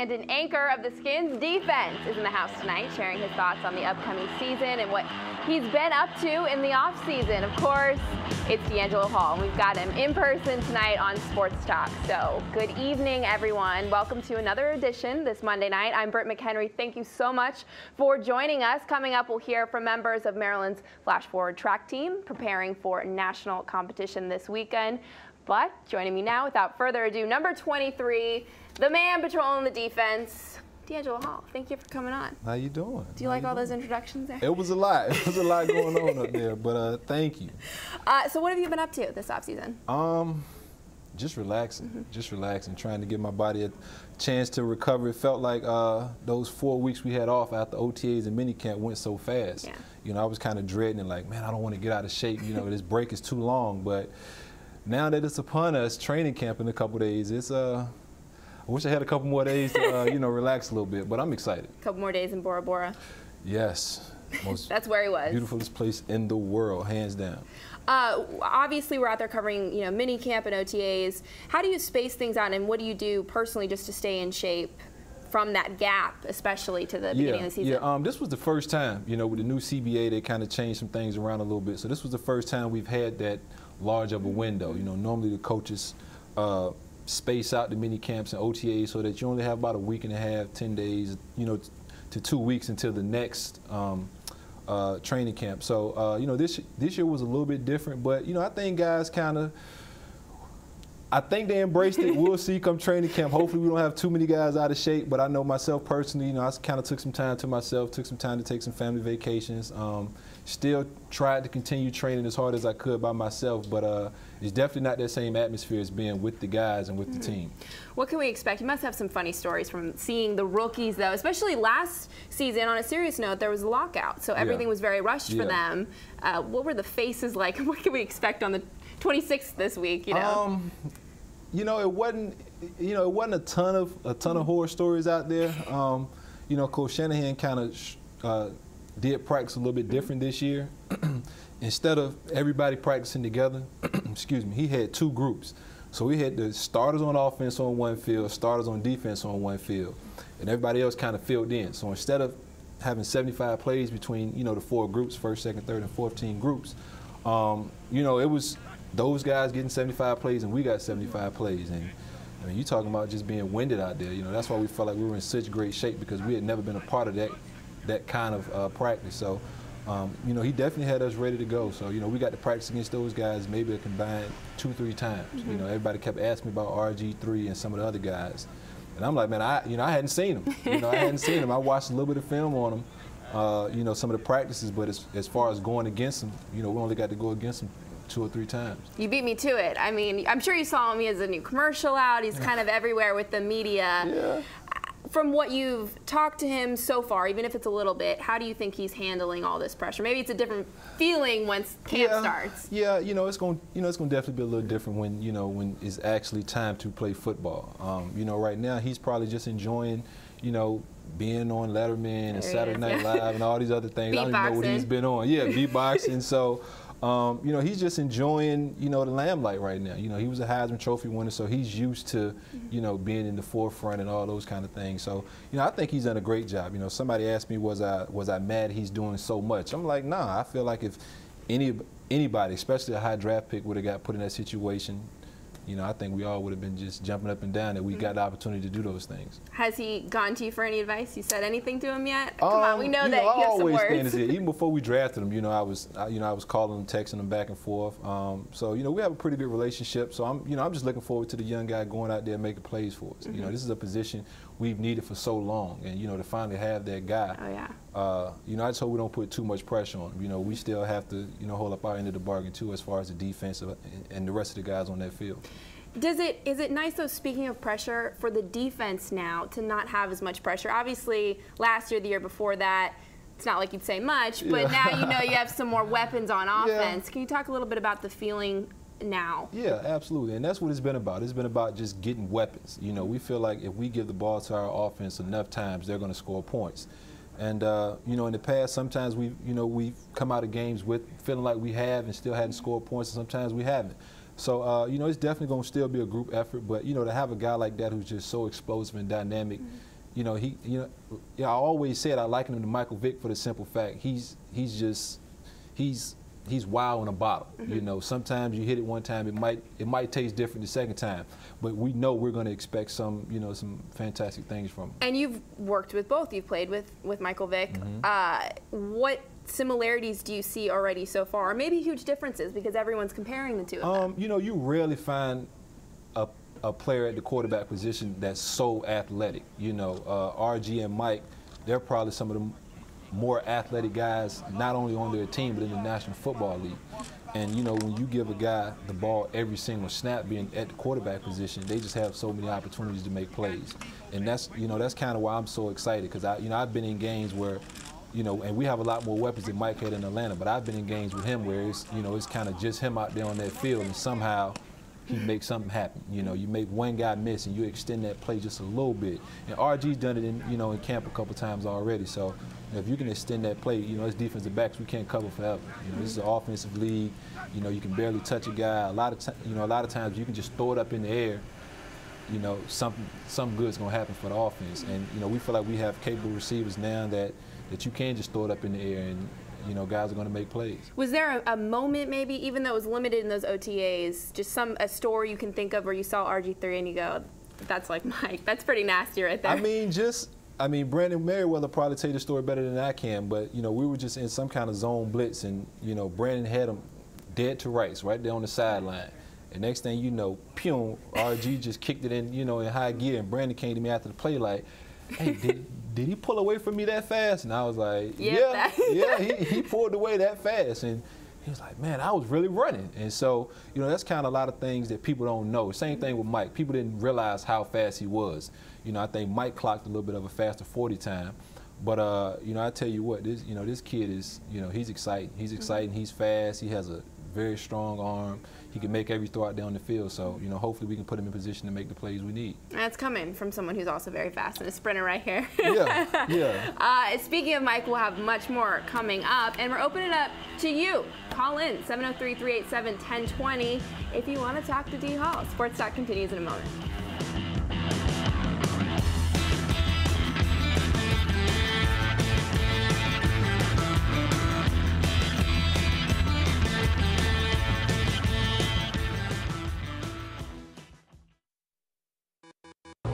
and an anchor of the Skins defense is in the house tonight, sharing his thoughts on the upcoming season and what he's been up to in the offseason. Of course, it's DeAngelo Hall, and we've got him in person tonight on Sports Talk. So good evening, everyone. Welcome to another edition this Monday night. I'm Britt McHenry. Thank you so much for joining us. Coming up, we'll hear from members of Maryland's Flash Forward track team preparing for national competition this weekend. But joining me now, without further ado, number 23, the man patrolling the defense, DeAngelo Hall. Thank you for coming on. How you doing? Do you like all those introductions there? It was a lot. It was a lot going on up there, but thank you. So what have you been up to this offseason? Just relaxing. Just relaxing, trying to give my body a chance to recover. It felt like those 4 weeks we had off after OTAs and minicamp went so fast. Yeah. You know, I was kind of dreading it, like, man, I don't want to get out of shape. You know, this break is too long. But now that it's upon us, training camp in a couple days, it's I wish I had a couple more days to you know, relax a little bit, but I'm excited. A couple more days in Bora Bora. Yes. Most That's where he was. Beautifulest place in the world, hands down. Obviously, we're out there covering, you know, mini camp and OTAs. How do you space things out, and what do you do personally just to stay in shape from that gap, especially to the beginning of the season? Yeah, this was the first time, you know, with the new CBA, they kind of changed some things around a little bit. So this was the first time we've had that large of a window. You know, normally the coaches space out the mini camps and OTAs so that you only have about a week and a half, 10 days, you know, to 2 weeks until the next training camp. So, you know, this year was a little bit different, but, you know, I think guys I think they embraced it. We'll see come training camp. Hopefully we don't have too many guys out of shape, but I know myself personally, you know, I kind of took some time to myself, took some time to take some family vacations. Still tried to continue training as hard as I could by myself, but it's definitely not that same atmosphere as being with the guys and with the team. What can we expect? You must have some funny stories from seeing the rookies, though, especially last season. On a serious note, there was a lockout, so everything was very rushed for them. What were the faces like? What can we expect on the 26th this week, you know? You know, it wasn't a ton of horror stories out there. You know, Coach Shanahan kind of did practice a little bit different this year. Instead of everybody practicing together, excuse me, he had two groups. So we had the starters on offense on one field, starters on defense on one field, and everybody else kind of filled in. So instead of having 75 plays between, you know, the four groups, first, second, third, and fourth team groups, you know, it was those guys getting 75 plays and we got 75 plays. And I mean, you're talking about just being winded out there. You know, that's why we felt like we were in such great shape, because we had never been a part of that kind of practice. So, you know, he definitely had us ready to go. So, you know, we got to practice against those guys maybe a combined 2-3 times. You know, everybody kept asking me about RG3 and some of the other guys. And I'm like, man, I hadn't seen them. You know, I hadn't seen them. I watched a little bit of film on them, you know, some of the practices, but as far as going against them, you know, we only got to go against them 2 or 3 times. You beat me to it. I mean, I'm sure you saw him. He has a new commercial out. He's kind of everywhere with the media. Yeah. From what you've talked to him so far, even if it's a little bit, how do you think he's handling all this pressure? Maybe it's a different feeling once camp starts. Yeah, you know, it's going to definitely be a little different when, you know, when it's actually time to play football. You know, right now he's probably just enjoying, you know, being on Letterman and Saturday Night Live and all these other things. I don't even know what he's been on. Yeah, beatboxing. So, you know, he's just enjoying, you know, the limelight right now. You know, he was a Heisman Trophy winner, so he's used to, you know, being in the forefront and all those kind of things. So, you know, I think he's done a great job. You know, somebody asked me, was I mad he's doing so much? I'm like, nah, I feel like if anybody, especially a high draft pick, would have got put in that situation, you know, I think we all would have been just jumping up and down that we got the opportunity to do those things. Has he gone to you for any advice? You said anything to him yet? Come on, we know that you have some words. Even before we drafted him, you know, I was calling him, texting him back and forth. So, you know, we have a pretty good relationship. So I'm just looking forward to the young guy going out there and making plays for us. You know, this is a position we've needed for so long, and you know, to finally have that guy. Oh yeah. You know, I just hope we don't put too much pressure on him. You know, we still have to, you know, hold up our end of the bargain too, as far as the defense and the rest of the guys on that field. Is it nice, though, speaking of pressure, for the defense now to not have as much pressure? Obviously, last year, the year before that, it's not like you'd say much, but now you know you have some more weapons on offense. Can you talk a little bit about the feeling now? Yeah, absolutely, and that's what it's been about. It's been about just getting weapons. You know, we feel like if we give the ball to our offense enough times, they're going to score points. And you know, in the past, sometimes we've come out of games with feeling like we have and still hadn't scored points, and sometimes we haven't. So, you know, it's definitely going to still be a group effort, but, you know, to have a guy like that who's just so explosive and dynamic, I always said I liken him to Michael Vick for the simple fact he's wild in a bottle. Sometimes you hit it one time, it might taste different the second time, but we know we're going to expect some fantastic things from him. And you've worked with both. You've played with Michael Vick. What similarities do you see already so far, or maybe huge differences because everyone's comparing the two of them? You rarely find a player at the quarterback position that's so athletic. RG and Mike, they're probably some of the more athletic guys, not only on their team, but in the National Football League. And, when you give a guy the ball every single snap being at the quarterback position, they just have so many opportunities to make plays. And that's kind of why I'm so excited, because I've been in games where, and we have a lot more weapons than Mike had in Atlanta, but I've been in games with him where it's kind of just him out there on that field, and somehow he makes something happen. You make one guy miss and you extend that play just a little bit. And RG's done it in camp a couple times already. So if you can extend that play, as defensive backs, we can't cover forever. This is an offensive league. You can barely touch a guy. A lot of times you can just throw it up in the air. Something good's gonna happen for the offense. And we feel like we have capable receivers now that you can just throw it up in the air and guys are going to make plays. Was there a moment maybe, even though it was limited in those OTAs, just a story you can think of where you saw RG3 and you go, that's like Mike, that's pretty nasty right there? Brandon Merriweather probably tell you the story better than I can, but, we were just in some kind of zone blitz and, Brandon had him dead to rights right there on the sideline. And next thing you know, pew, RG just kicked it in, in high gear, and Brandon came to me after the play like, hey, did he pull away from me that fast? And I was like, yeah, he pulled away that fast. And he was like, man, I was really running. And so, that's kind of a lot of things that people don't know. Same thing with Mike. People didn't realize how fast he was. I think Mike clocked a little bit of a faster 40 time. But, I tell you what, this kid is, he's exciting. He's exciting. He's fast. He has a very strong arm. He can make every throw out there on the field. So, hopefully we can put him in position to make the plays we need. That's coming from someone who's also very fast and a sprinter right here. Yeah. Speaking of Mike, we'll have much more coming up. And we're opening up to you. Call in 703-387-1020 if you want to talk to D. Hall. Sports Talk continues in a moment.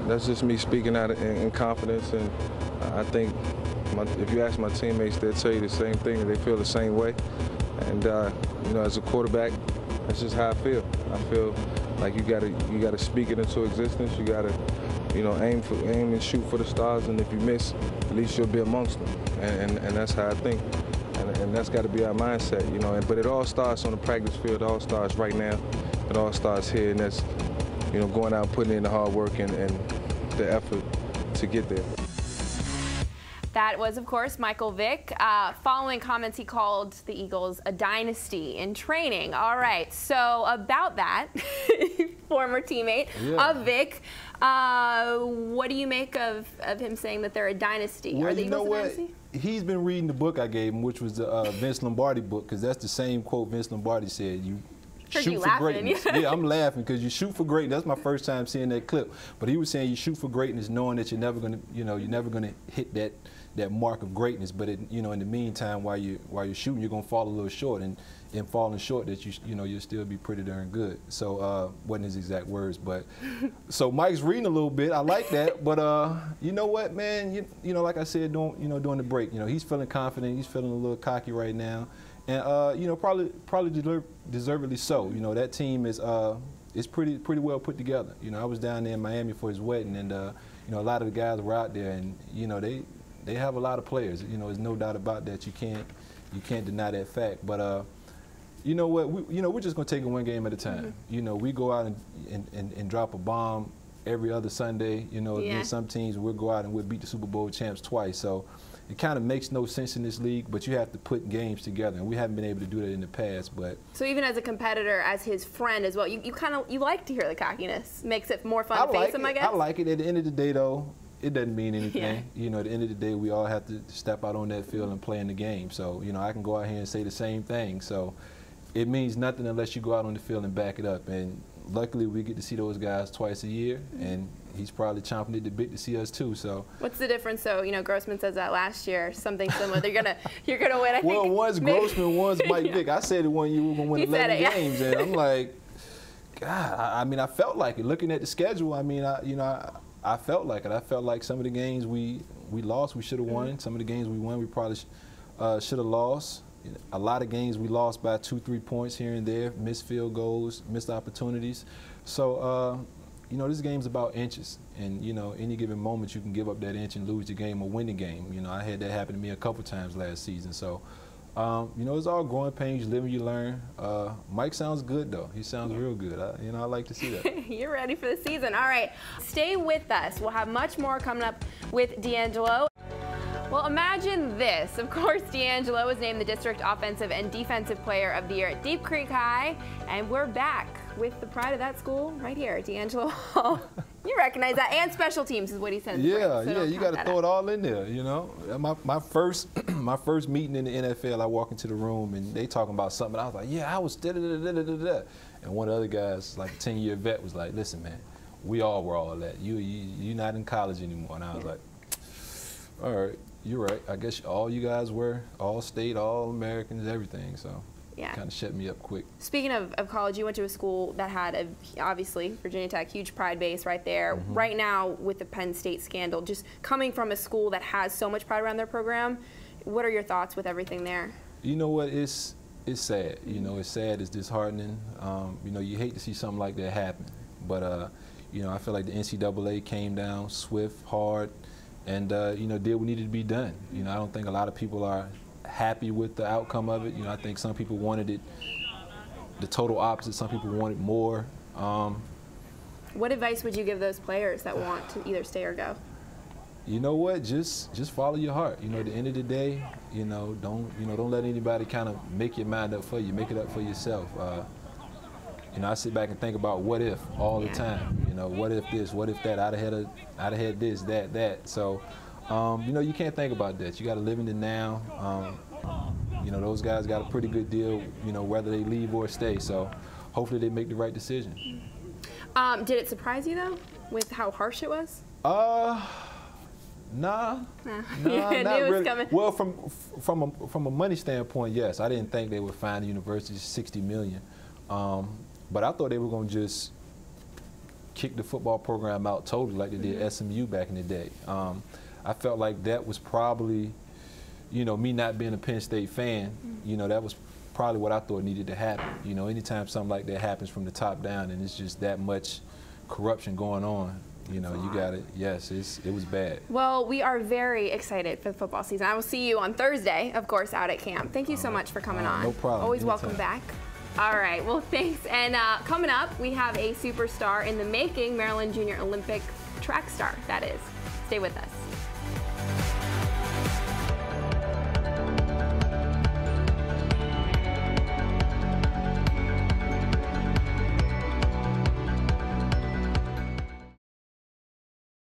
That's just me speaking out in confidence, and I think if you ask my teammates, they'll tell you the same thing, and they feel the same way. And as a quarterback, that's just how I feel. I feel like you gotta speak it into existence. You gotta, aim and shoot for the stars, and if you miss, at least you'll be amongst them. And that's how I think. And that's got to be our mindset, But it all starts on the practice field. It all starts right now. It all starts here, and that's, going out and putting in the hard work and the effort to get there. That was, of course, Michael Vick. Following comments, he called the Eagles a dynasty in training. All right, so about that, former teammate of Vick, what do you make of him saying that they're a dynasty? Well, Are the you Eagles know what? A dynasty? He's been reading the book I gave him, which was the Vince Lombardi book, because that's the same quote Vince Lombardi said. You shoot for greatness. Yeah, I'm laughing because you shoot for greatness. That's my first time seeing that clip. But he was saying you shoot for greatness, knowing that you're never gonna, you're never gonna hit that mark of greatness. But in the meantime, while you're shooting, you're gonna fall a little short, and in falling short, that you'll still be pretty darn good. So wasn't his exact words, but so Mike's reading a little bit. I like that. But you know what, man? Like I said, during the break, he's feeling confident. He's feeling a little cocky right now. And probably deservedly so. That team is pretty well put together. I was down there in Miami for his wedding, and a lot of the guys were out there, and they have a lot of players. There's no doubt about that. You can't deny that fact. But you know what? We're just gonna take it one game at a time. We go out and drop a bomb every other Sunday. Against some teams, we'll go out and we'll beat the Super Bowl champs twice. So it kind of makes no sense in this league, but you have to put games together, and we haven't been able to do that in the past. But so even as a competitor, as his friend as well, you like to hear the cockiness. Makes it more fun to face him, I guess. I like it. At the end of the day, though, it doesn't mean anything. At the end of the day, we all have to step out on that field and play in the game. So I can go out here and say the same thing. So it means nothing unless you go out on the field and back it up. And luckily we get to see those guys twice a year, and he's probably chomping at the bit to see us too. So what's the difference? So Grossman says that last year, something similar. You're gonna win. I well, think one's Grossman, one's Mike Vick. I said it one year we were gonna win 11 games, and I'm like, God. I mean, I felt like it. Looking at the schedule, I mean, I felt like it. I felt like some of the games we lost, we should have won. Some of the games we won, we probably should have lost. A lot of games we lost by 2-3 points here and there, missed field goals, missed opportunities. So, this game's about inches. And, any given moment you can give up that inch and lose the game or win the game. I had that happen to me a couple times last season. So, it's all growing pains. You live and you learn. Mike sounds good, though. He sounds real good. I like to see that. You're ready for the season. All right. Stay with us. We'll have much more coming up with DeAngelo. Well, imagine this. Of course, DeAngelo was named the District Offensive and Defensive Player of the Year at Deep Creek High, and we're back with the pride of that school right here, DeAngelo Hall. You recognize that, and special teams is what he said. Yeah, you got to throw it all in there. My first meeting in the NFL, I walk into the room and they talking about something. I was like, yeah, I was da-da-da-da-da-da. And one of the other guys, like a 10-year vet, was like, listen, man, we all were all that. You're not in college anymore. And I was like, all right. You're right. I guess all you guys were all state, all Americans, everything. So yeah, kind of shut me up quick. Speaking of college, you went to a school that had obviously Virginia Tech, huge pride base right there. Right now with the Penn State scandal, just coming from a school that has so much pride around their program, what are your thoughts with everything there? You know what? It's sad. It's sad. It's disheartening. You hate to see something like that happen. But I feel like the NCAA came down swift, hard. And, did what needed to be done. I don't think a lot of people are happy with the outcome of it. I think some people wanted it the total opposite. Some people wanted more. What advice would you give those players that want to either stay or go? You know what? Just follow your heart. At the end of the day, don't let anybody kind of make your mind up for you. Make it up for yourself. I sit back and think about what if all the time. What if this? What if that? I'd have had this, that. So, you can't think about that. You got to live in the now. Those guys got a pretty good deal. Whether they leave or stay. So, hopefully they make the right decision. Did it surprise you though, with how harsh it was? Nah, not really. Coming. Well, from a money standpoint, yes. I didn't think they would fine the university $60 million. But I thought they were going to just kick the football program out totally like they did SMU back in the day. I felt like that was probably, me not being a Penn State fan, that was probably what I thought needed to happen. Anytime something like that happens from the top down and it's just that much corruption going on, you got it. Yes, it was bad. Well, we are very excited for the football season. I will see you on Thursday, of course, out at camp. Thank you so much for coming on. No problem. Always Anytime. welcome back. All right, well, thanks. And coming up, we have a superstar in the making, Maryland Junior Olympic track star, that is. Stay with us.